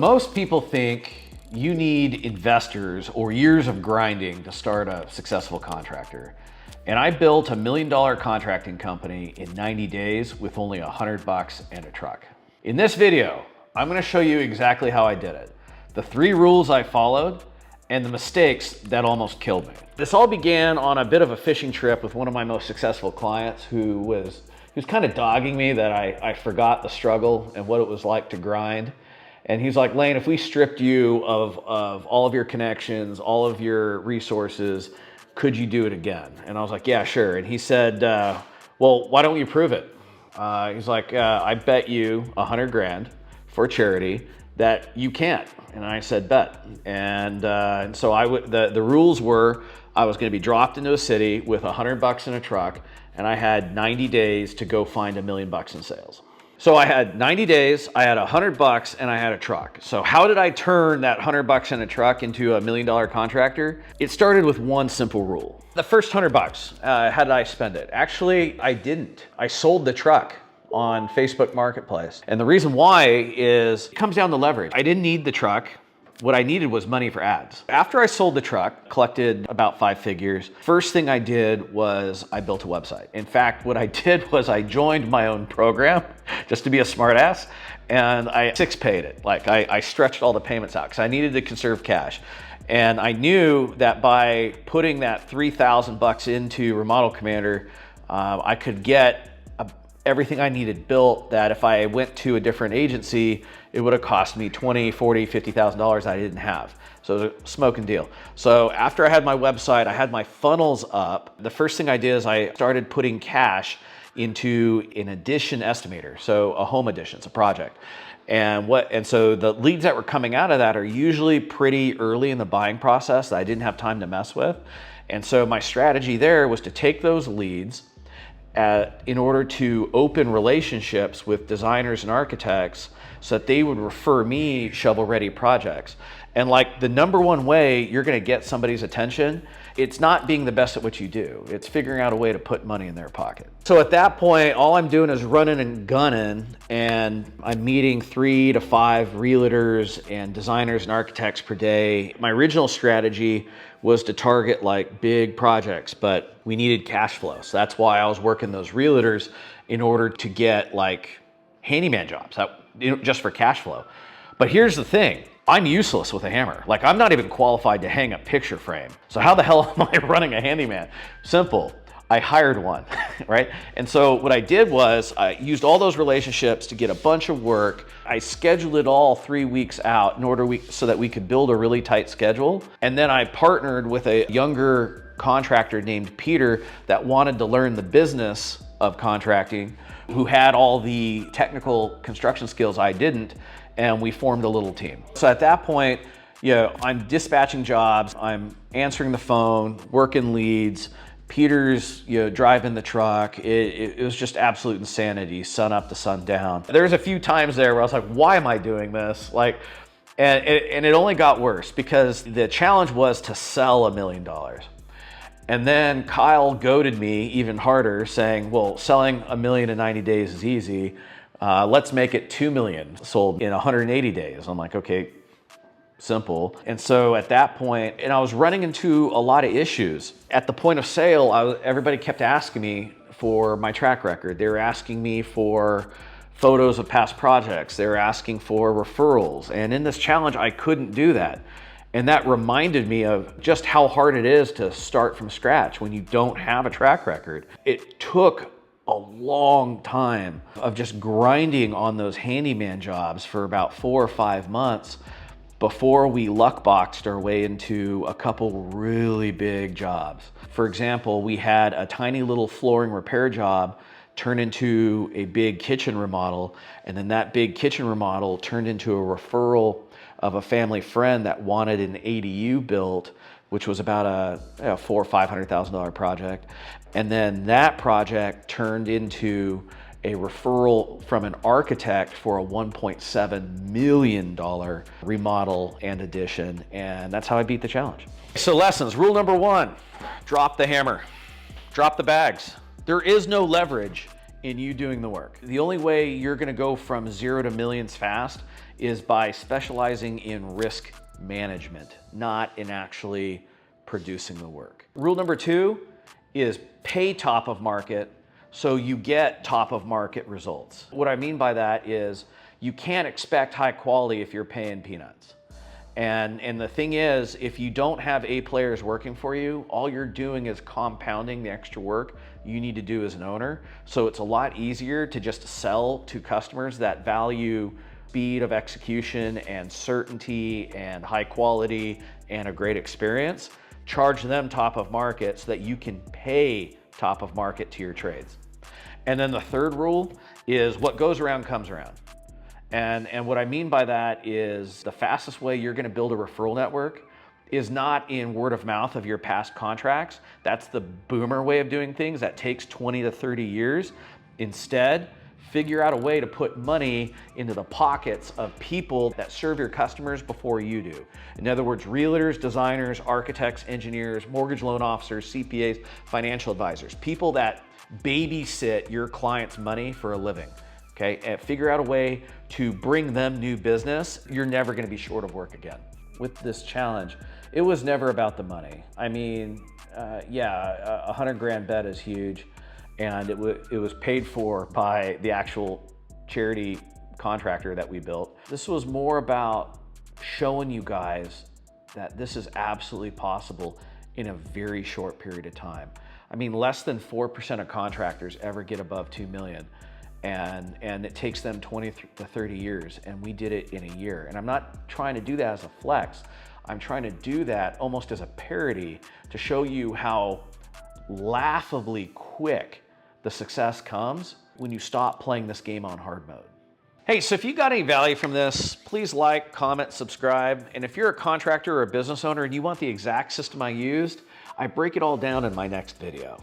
Most people think you need investors or years of grinding to start a successful contractor. And I built $1 million contracting company in 90 days with only $100 and a truck. In this video, I'm gonna show you exactly how I did it, the 3 rules I followed, and the mistakes that almost killed me. This all began on a bit of a fishing trip with one of my most successful clients who was kind of dogging me that I forgot the struggle and what it was like to grind. And he's like, Lane, if we stripped you of all of your connections, all of your resources, could you do it again? And I was like, yeah, sure. And he said, well, why don't you prove it? He's like, I bet you 100 grand for charity that you can't. And I said, bet. And so the rules were, I was gonna be dropped into a city with $100 in a truck, and I had 90 days to go find $1 million in sales. So I had 90 days, I had $100, and I had a truck. So how did I turn that $100 in a truck into a $1 million contractor? It started with one simple rule. The first $100, how did I spend it? Actually, I didn't. I sold the truck on Facebook Marketplace. And the reason why is it comes down to leverage. I didn't need the truck. What I needed was money for ads. After I sold the truck, collected about 5 figures, first thing I did was I built a website. In fact, what I did was I joined my own program just to be a smartass, and I 6-paid it. Like I stretched all the payments out because I needed to conserve cash. And I knew that by putting that $3,000 into Remodel Commander, I could get everything I needed built that if I went to a different agency, it would have cost me $20,000, $40,000, $50,000 I didn't have. So it was a smoking deal. So after I had my website, I had my funnels up. The first thing I did is I started putting cash into an addition estimator. So a home addition, it's a project. And so the leads that were coming out of that are usually pretty early in the buying process that I didn't have time to mess with. And so my strategy there was to take those leads in order to open relationships with designers and architects so that they would refer me shovel-ready projects. And like the #1 way you're gonna get somebody's attention, it's not being the best at what you do. It's figuring out a way to put money in their pocket. So at that point, all I'm doing is running and gunning, and I'm meeting 3 to 5 realtors and designers and architects per day. My original strategy was to target like big projects, but we needed cash flow. So that's why I was working those realtors in order to get like handyman jobs, just for cash flow. But here's the thing, I'm useless with a hammer. Like I'm not even qualified to hang a picture frame. So how the hell am I running a handyman? Simple, I hired one, right? And so what I did was I used all those relationships to get a bunch of work. I scheduled it all 3 weeks out in order so that we could build a really tight schedule. And then I partnered with a younger contractor named Peter that wanted to learn the business of contracting, who had all the technical construction skills I didn't, and we formed a little team. So at that point, I'm dispatching jobs, I'm answering the phone, working leads, Peter's driving the truck. It was just absolute insanity, sun up to sun down. There's a few times there where I was like, why am I doing this? And it only got worse because the challenge was to sell $1 million. And then Kyle goaded me even harder, saying, well, selling $1 million in 90 days is easy. Let's make it 2 million sold in 180 days. I'm like, okay, simple. And so at that point, and I was running into a lot of issues. At the point of sale, everybody kept asking me for my track record. They were asking me for photos of past projects. They were asking for referrals. And in this challenge, I couldn't do that. And that reminded me of just how hard it is to start from scratch when you don't have a track record. It took a long time of just grinding on those handyman jobs for about 4 or 5 months before we luck boxed our way into a couple really big jobs. For example, we had a tiny little flooring repair job turn into a big kitchen remodel, and then that big kitchen remodel turned into a referral of a family friend that wanted an ADU built, which was about a $400,000 or $500,000 project. And then that project turned into a referral from an architect for a $1.7 million remodel and addition. And that's how I beat the challenge. So lessons, rule #1, drop the hammer, drop the bags. There is no leverage in you doing the work. The only way you're gonna go from 0 to millions fast is by specializing in risk management, not in actually producing the work. Rule number 2 is pay top of market so you get top of market results. What I mean by that is you can't expect high quality if you're paying peanuts. And the thing is, if you don't have A players working for you, all you're doing is compounding the extra work you need to do as an owner. So it's a lot easier to just sell to customers that value speed of execution and certainty and high quality and a great experience. Charge them top of market so that you can pay top of market to your trades. And then the third rule is what goes around comes around. And what I mean by that is the fastest way you're gonna build a referral network is not in word of mouth of your past contracts. That's the boomer way of doing things. That takes 20 to 30 years. Instead, figure out a way to put money into the pockets of people that serve your customers before you do. In other words, realtors, designers, architects, engineers, mortgage loan officers, CPAs, financial advisors, people that babysit your client's money for a living. Okay, and figure out a way to bring them new business. You're never gonna be short of work again. With this challenge, it was never about the money. I mean, yeah, 100 grand bet is huge, and it was paid for by the actual charity contractor that we built. This was more about showing you guys that this is absolutely possible in a very short period of time. I mean, less than 4% of contractors ever get above 2 million. And it takes them 20 to 30 years, and we did it in a year. And I'm not trying to do that as a flex. I'm trying to do that almost as a parody to show you how laughably quick the success comes when you stop playing this game on hard mode. Hey, so if you got any value from this, please like, comment, subscribe. And if you're a contractor or a business owner and you want the exact system I used, I break it all down in my next video.